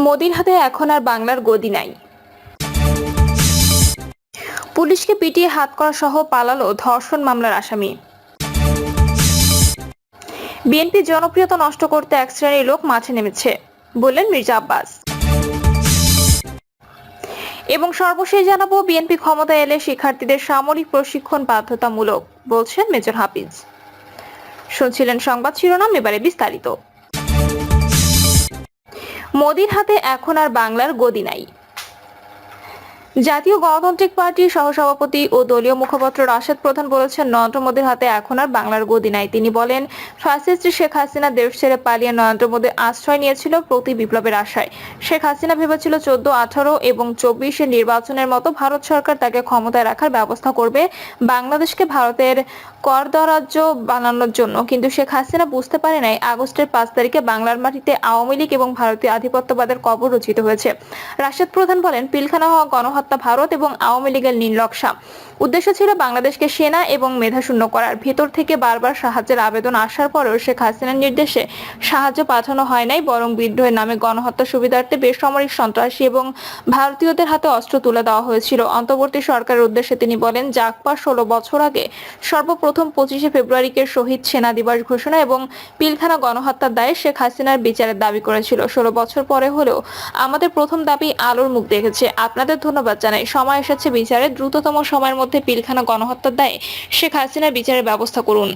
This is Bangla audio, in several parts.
মোদির হাতে এখন আর বাংলার গদি নাই। পুলিশকে পিটিয়ে হাতকড়া সহ পালালো ধর্ষণ মামলার আসামি। বিএনপির জনপ্রিয়তা নষ্ট করতে এক শ্রেণীর লোক মাঠে নেমেছে বললেন মির্জা আব্বাস। এবং সর্বশেষ জানাবো, বিএনপি ক্ষমতায় এলে শিক্ষার্থীদের সামরিক প্রশিক্ষণ বাধ্যতামূলক বলছেন মেজর হাফিজ। শুনছিলেন সংবাদ শিরোনাম, এবারে বিস্তারিত। মোদির হাতে এখন আর বাংলার গদি নাই। জাতীয় গণতান্ত্রিক পার্টির সহসভাপতি ও দলীয় মুখপাত্র রাশেদ প্রধান বলেছেন, নরেন্দ্র মোদির হাতে এখন আর বাংলার গদি নাই। তিনি বলেন, ফ্যাসিস্ট শেখ হাসিনা দেশ ছেড়ে পালিয়ে নরেন্দ্র মোদি আশ্রয় নিয়েছিল প্রতি বিপ্লবের আশায়। শেখ হাসিনা ভেবেছিল 14, 18 এবং 24 নির্বাচনের মতো ভারত সরকার তাকে ক্ষমতায় রাখার ব্যবস্থা করবে বাংলাদেশকে ভারতের করদরাজ্য বানানোর জন্য। কিন্তু শেখ হাসিনা বুঝতে পারে নাই আগস্টের 5 তারিখে বাংলার মাটিতে আওয়ামী লীগ এবং ভারতীয় আধিপত্যবাদের কবর রচিত হয়েছে। রাশেদ প্রধান বলেন, পিলখানা হওয়া গণহত্যা ভারত এবং আওয়ামী লীগের নীলনকশা। উদ্দেশ্য ছিল বাংলাদেশকে সেনা এবং মেধাশূন্য করার। ভেতর থেকে বারবার সাহায্যের আবেদন আসার পরেও শেখ হাসিনার নির্দেশে সাহায্য পাঠানো হয় নাই, বরং বিদ্রোহের নামে গণহত্যা সুবিধার্থে বেসামরিক সন্ত্রাসী এবং ভারতীয়দের হাতে অস্ত্র তুলে দেওয়া হয়েছিল। অন্তর্বর্তী সরকারের উদ্দেশ্যে তিনি বলেন, জাগপা 16 বছর আগে সর্বপ্রথম 25 ফেব্রুয়ারিকে শহীদ সেনা দিবস ঘোষণা এবং পিলখানা গণহত্যার দায়ে শেখ হাসিনার বিচারের দাবি করেছিল। 16 বছর পরে হলেও আমাদের প্রথম দাবি আলোর মুখ দেখেছে। আপনাদের ধন্যবাদ জানাই। সময় এসেছে বিচারে। দ্রুততম সময়ের মধ্যে পিলখানা গণহত্যার দায়ে শেখ হাসিনার বিচারের ব্যবস্থা করুন।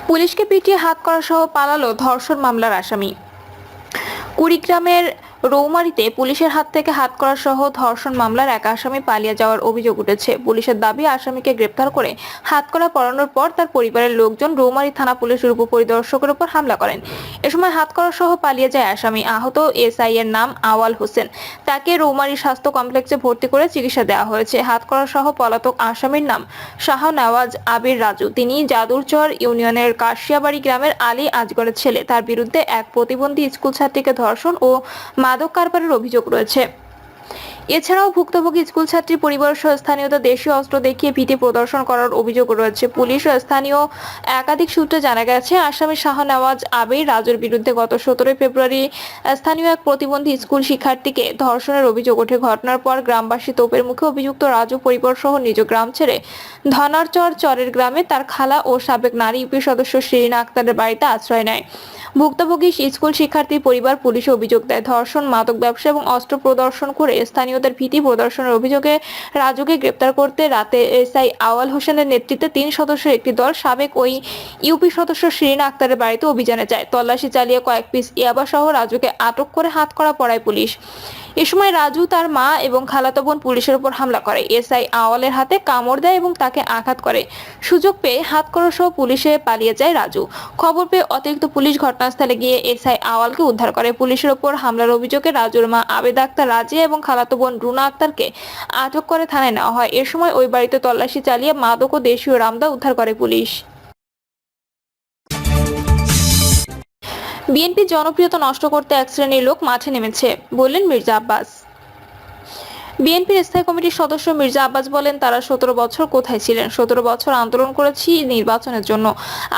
পুলিশকে পিটিয়ে হাতকড়া সহ পালালো ধর্ষণ মামলার আসামি। কুড়িগ্রামের রৌমারীতে পুলিশের হাত থেকে হাতকড়া সহ ধর্ষণ মামলার এক আসামি পালিয়ে যাওয়ার অভিযোগ উঠেছে। পুলিশের দাবি, আসামিকে গ্রেপ্তার করে হাতকড়া পরানোর পর তার পরিবারের লোকজন রৌমারী থানা পুলিশের উপপরিদর্শকের উপর হামলা করেন। এ সময় হাতকড়া সহ পালিয়ে যায় আসামি। আহত এসআই এর নাম আওয়াল হোসেন। তাকে রৌমারী স্বাস্থ্য কমপ্লেক্সে ভর্তি করে চিকিৎসা দেওয়া হয়েছে। হাতকড়া সহ পলাতক আসামির নাম শাহ নওয়াজ আবির রাজু। তিনি যাদুরচর ইউনিয়নের কাশিয়াবাড়ি গ্রামের আলী আজগরের ছেলে। তার বিরুদ্ধে এক প্রতিবন্ধী স্কুল ছাত্রীকে ধর্ষণ ও মাদক কারবারের অভিযোগ রয়েছে। এছাড়াও ভুক্তভোগী স্কুল ছাত্রীর পরিবার সহ স্থানীয়দের দেশীয় অস্ত্র দেখিয়ে ভীতি প্রদর্শন করার অভিযোগ রয়েছে। পুলিশ ও স্থানীয় একাধিক সূত্রে জানা গেছে, আসামি শাহ নওয়াজ আবির রাজুর বিরুদ্ধে গত 17 ফেব্রুয়ারি স্থানীয় এক প্রতিবন্ধী স্কুল শিক্ষার্থীকে ধর্ষণের অভিযোগ ওঠে। ঘটনার পর গ্রামবাসী তোপের মুখে অভিযুক্ত রাজু পরিবার সহ নিজ গ্রাম ছেড়ে ধনারচর চরের গ্রামে তার খালা ও সাবেক নারী ইউপি সদস্য শিরিনা আক্তারের বাড়িতে আশ্রয় নেয়। ভুক্তভোগী স্কুল শিক্ষার্থীর পরিবার পুলিশে অভিযোগ দেয়, ধর্ষণ, মাদক ব্যবসা এবং অস্ত্র প্রদর্শন করে স্থানীয়দের ভীতি প্রদর্শনের অভিযোগে রাজুকে গ্রেপ্তার করতে রাতে এসআই আওয়াল হোসেনের নেতৃত্বে 3 সদস্যের একটি দল সাবেক ওই ইউপি সদস্য শিরিনা আক্তারের বাড়িতে অভিযানে যায়। তল্লাশি চালিয়ে কয়েক পিস ইয়াবা সহ রাজুকে আটক করে হাতকড়া পরায় পুলিশ। এ সময় রাজু, তার মা এবং খালাতো বোন পুলিশের উপর হামলা করে। এসআই আওয়ালের হাতে কামড় দেয় এবং তাকে আঘাত করে। সুযোগ পেয়ে হাতকড়া সহ পুলিশে পালিয়ে যায় রাজু। খবর পেয়ে অতিরিক্ত পুলিশ ঘটনাস্থলে গিয়ে এসআই আওয়ালকে উদ্ধার করে। পুলিশের উপর হামলার অভিযোগে রাজুর মা আবেদা আক্তার রাজিয়া এবং খালাতো বোন রুনা আক্তারকে আটক করে থানায় নেওয়া হয়। এ সময় ওই বাড়িতে তল্লাশি চালিয়ে মাদক ও দেশীয় রামদা উদ্ধার করে পুলিশ। বিএনপির জনপ্রিয়তা নষ্ট করতে এক শ্রেণীর লোক মাঠে নেমেছে বললেন মির্জা আব্বাস। বিএনপির স্থায়ী কমিটির সদস্য মির্জা আব্বাস বলেন, তারা 17 বছর কোথায় ছিলেন? 17 বছর আন্দোলন করেছি নির্বাচনের জন্য।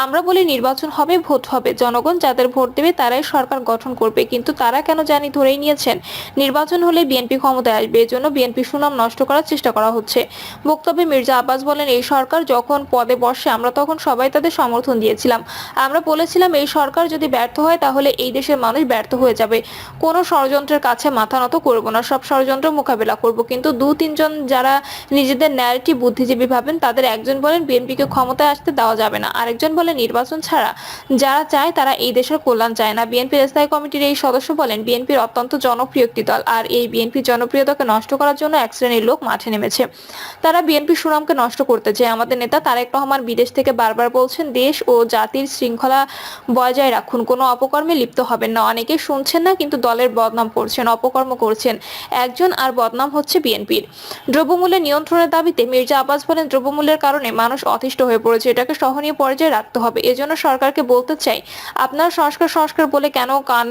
আমরা বলি নির্বাচন হবে, ভোট হবে, জনগণ যাদের ভোট দেবে তারাই সরকার গঠন করবে। কিন্তু তারা কেন জানি ধরেই নিয়েছেন নির্বাচন হলে বিএনপি ক্ষমতায় আসবে। এজন্য বিএনপি সুনাম নষ্ট করার চেষ্টা করা হচ্ছে। বক্তব্যে মির্জা আব্বাস বলেন, এই সরকার যখন পদে বসে আমরা তখন সবাই তাদের সমর্থন দিয়েছিলাম। আমরা বলেছিলাম এই সরকার যদি ব্যর্থ হয় তাহলে এই দেশের মানুষ ব্যর্থ হয়ে যাবে। কোনো ষড়যন্ত্রের কাছে মাথা নত করব না, সব ষড়যন্ত্র মোকাবেলা করব। কিন্তু 2-3 জন যারা নিজেদের ন্যারেটিভ বুদ্ধিজীবী ভাবেন, তাদের একজন বলেন বিএনপিকে ক্ষমতায় আসতে দেওয়া যাবে না, আরেকজন বলেন নির্বাচন ছাড়া যারা চায় তারা এই দেশের কল্যাণ চায় না। বিএনপির স্থায়ী কমিটির এই সদস্য বলেন, বিএনপির অত্যন্ত জনপ্রিয় একটি দল, আর এই বিএনপির জনপ্রিয়তাকে নষ্ট করার জন্য এক শ্রেণীর লোক মাঠে নেমেছে। তারা বিএনপির সুনামকে নষ্ট করতে চায়। আমাদের নেতা তারেক রহমান বিদেশ থেকে বারবার বলছেন, দেশ ও জাতির শৃঙ্খলা বজায় রাখুন, কোনো অপকর্মে লিপ্ত হবেন না। অনেকে শুনছেন না, কিন্তু দলের বদনাম করছেন, অপকর্ম করছেন। একজন আর বদনাম হচ্ছে বিএনপির। দ্রব্যমূল্যের নিয়ন্ত্রণের দাবিতে মির্জা আব্বাস বলেন, দ্রব্যমূল্যের কারণে মানুষ অতিষ্ঠ হয়ে পড়েছে, এটাকে সহনীয় পর্যায়ে রাখতে হবে। এজন্য সরকারকে বলতে চাই, আপনারা সংস্কার সংস্কার বলে কেন কান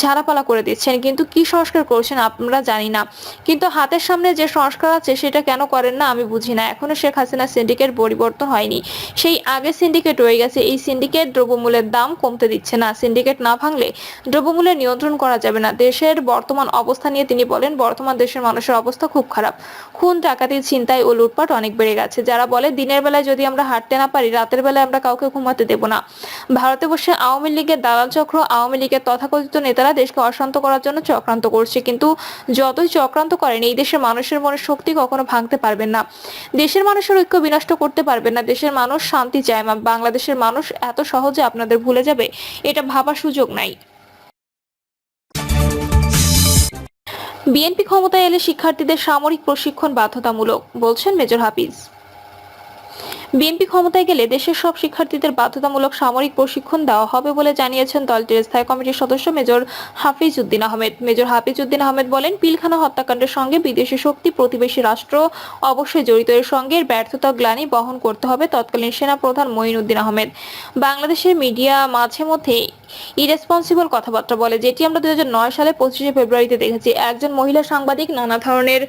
ঝালাপালা করে দিচ্ছেন, কিন্তু কি সংস্কার করছেন আমরা জানি না, কিন্তু হাতের সামনে যে সংস্কার আছে সেটা কেন করেন না আমি বুঝি না। এখনো শেখ হাসিনা সিন্ডিকেট পরিবর্তন হয়নি, সেই আগে সিন্ডিকেট রয়ে গেছে। এই সিন্ডিকেট দ্রব্যমূল্যের দাম কমতে দিচ্ছে না। সিন্ডিকেট না ভাঙলে দ্রব্যমূল্যের নিয়ন্ত্রণ করা যাবে না। দেশের বর্তমান অবস্থা নিয়ে তিনি বলেন, বর্তমান দেশের মানুষের অবস্থা খুব খারাপ। খুন, ডাকাতি, ছিনতাই ও লুটপাট অনেক বেড়ে গেছে। যারা বলে দিনের বেলায় যদি আমরা হাঁটতে না পারি, রাতের বেলায় আমরা কাউকে ঘুমাতে দেব না। ভারতে বসে আওয়ামী লীগের দালাল চক্র, আওয়ামী লীগের তথাকথিত নেতারা দেশকে অশান্ত করার জন্য চক্রান্ত করছে, কিন্তু যতই চক্রান্ত করেন এই দেশের মানুষের মনে শক্তি কখনো ভাঙতে পারবেন না, দেশের মানুষের ঐক্য বিনষ্ট করতে পারবেন না। দেশের মানুষ শান্তি চায় না। বাংলাদেশের মানুষ এত সহজে আপনাদের ভুলে যাবে এটা ভাবার সুযোগ নাই। বিএনপি ক্ষমতায় এলে শিক্ষার্থীদের সামরিক প্রশিক্ষণ বাধ্যতামূলক, বলছেন মেজর হাফিজ। বিএনপি ক্ষমতায় গেলে দেশের সব শিক্ষার্থীদের বাধ্যতামূলক সামরিক প্রশিক্ষণ দেওয়া হবে বলে জানিয়েছেন দলটির স্থায়ী কমিটির সদস্য মেজর হাফিজ উদ্দিন আহমেদ। মেজর হাফিজ উদ্দিন আহমেদ বলেন, পিলখানা হত্যাকাণ্ডের সঙ্গে বিদেশি শক্তি, প্রতিবেশী রাষ্ট্র অবশ্যই জড়িত। এর সঙ্গে ব্যর্থতা গ্লানি বহন করতে হবে তৎকালীন সেনা প্রধান মঈনুদ্দিন আহমেদ। বাংলাদেশের মিডিয়া মাঝে মধ্যে ইরেসপন্সিবল কথাবার্তা বলে, যেটি আমরা 2009 সালে 25শে ফেব্রুয়ারিতে দেখেছি। একজন মহিলা সাংবাদিক নানা ধরনের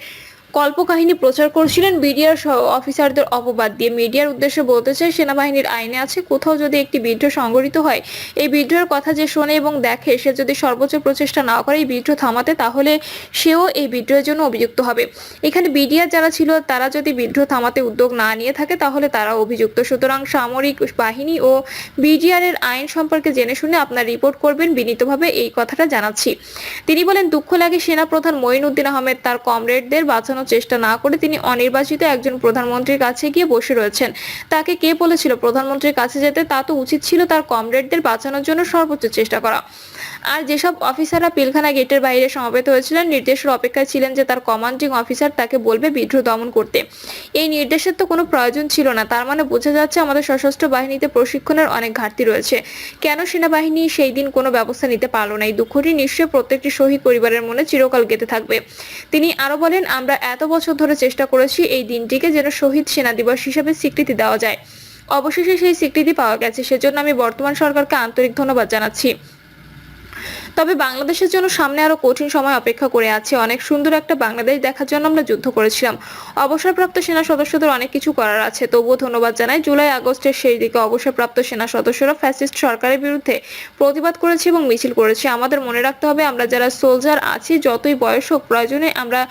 কল্পকাহিনী প্রচার করছিলেন বিডিআর অফিসারদের অপবাদ দিয়ে। মিডিয়ার উদ্দেশ্যে বলতে চাই, সেনাবাহিনীর আইনে আছে, কোথাও যদি একটি বিদ্রোহ সংঘটিত হয়, এই বিদ্রোহের কথা যে শোনে এবং দেখে সে যদি সর্বোচ্চ প্রচেষ্টা না করে এই বিদ্রোহ থামাতে, তাহলে সেও এই বিদ্রোহের জন্য অভিযুক্ত হবে। এখানে বিডিআর যারা ছিল তারা যদি বিদ্রোহ থামাতে উদ্যোগ না নিয়ে থাকে তাহলে তারা অভিযুক্ত। সুতরাং সামরিক বাহিনী ও বিডিআর এর আইন সম্পর্কে জেনে শুনে আপনার রিপোর্ট করবেন, বিনীতভাবে এই কথাটা জানাচ্ছি। তিনি বলেন, দুঃখ লাগে সেনা প্রধান মঈনুদ্দিন আহমেদ তার কমরেডদের বাঁচানোর চেষ্টা না করে তিনি অনির্বাচিত একজন প্রধানমন্ত্রীর কাছে গিয়ে বসে রয়েছেন। তাকে কে বলেছিল প্রধানমন্ত্রীর কাছে যেতে? তা তো উচিত ছিল তার কমরেডদের বাঁচানোর জন্য সর্বোচ্চ চেষ্টা করা। আর যেসব অফিসাররা পিলখানা গেটের বাইরে সমবেত হয়েছিলেন, নির্দেশের অপেক্ষায় ছিলেন যে তার কমান্ডিং অফিসার তাকে বলবে বিদ্রোহ দমন করতে, এই নির্দেশের তো কোনো প্রয়োজন ছিল না। তার মানে বোঝা যাচ্ছে আমাদের সশস্ত্র বাহিনীতে প্রশিক্ষণের অনেক ঘাটতি রয়েছে। কেন সেনাবাহিনী সেই দিন কোনো ব্যবস্থা নিতে পারলো না? এই দুঃখটি নিশ্চয়ই প্রত্যেকটি শহীদ পরিবারের মনে চিরকাল গেঁথে থাকবে। তিনি আরো বলেন, আমরা এত বছর ধরে চেষ্টা করেছি এই দিনটিকে যেন শহীদ সেনা দিবস হিসেবে স্বীকৃতি দেওয়া যায়। অবশেষে সেই স্বীকৃতি পাওয়া গেছে, সেজন্য আমি বর্তমান সরকারকে আন্তরিক ধন্যবাদ জানাচ্ছি। তবে বাংলাদেশের জন্য সামনে আরো কঠিন সময় অপেক্ষা করে আছে। অনেক সুন্দর একটা বাংলাদেশ দেখার জন্য আমরা যুদ্ধ করেছিলাম। অবসরপ্রাপ্ত সেনা সদস্যদের অনেক কিছু করার আছে, তবুও ধন্যবাদ জানাই। জুলাই আগস্টের সেই দিকে অবসরপ্রাপ্ত সেনা সদস্যরা ফ্যাসিস্ট সরকারের বিরুদ্ধে প্রতিবাদ করেছে এবং মিছিল করেছে। আমাদের মনে রাখতে হবে, আমরা যারা সোলজার আছি, যতই বয়স হোক, প্রয়োজনে আমরা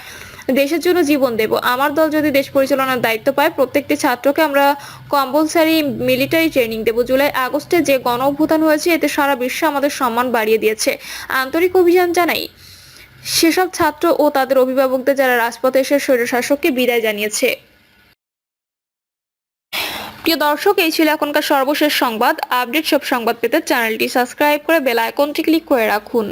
দেশের জন্য জীবন দেব। আমার দল যদি দেশ পরিচালনার দায়িত্ব পায়, প্রত্যেকটি ছাত্রকে আমরা কম্পালসারি মিলিটারি ট্রেনিং দেব। জুলাই আগস্টে যে গণ অভ্যুত্থান হয়েছে, এতে সারা বিশ্ব আমাদের সম্মান বাড়িয়ে দিয়েছে। আন্তরিক অভিযান জানাই সেসব ছাত্র ও তাদের অভিভাবকদের যারা রাজপথে এসে স্বৈরশাসককে বিদায় জানিয়েছে। প্রিয় দর্শক, এই ছিল এখনকার সর্বশেষ সংবাদ। আপডেট সব সংবাদ পেতে চ্যানেলটি সাবস্ক্রাইব করে বেল আইকনটি ক্লিক করে রাখুন।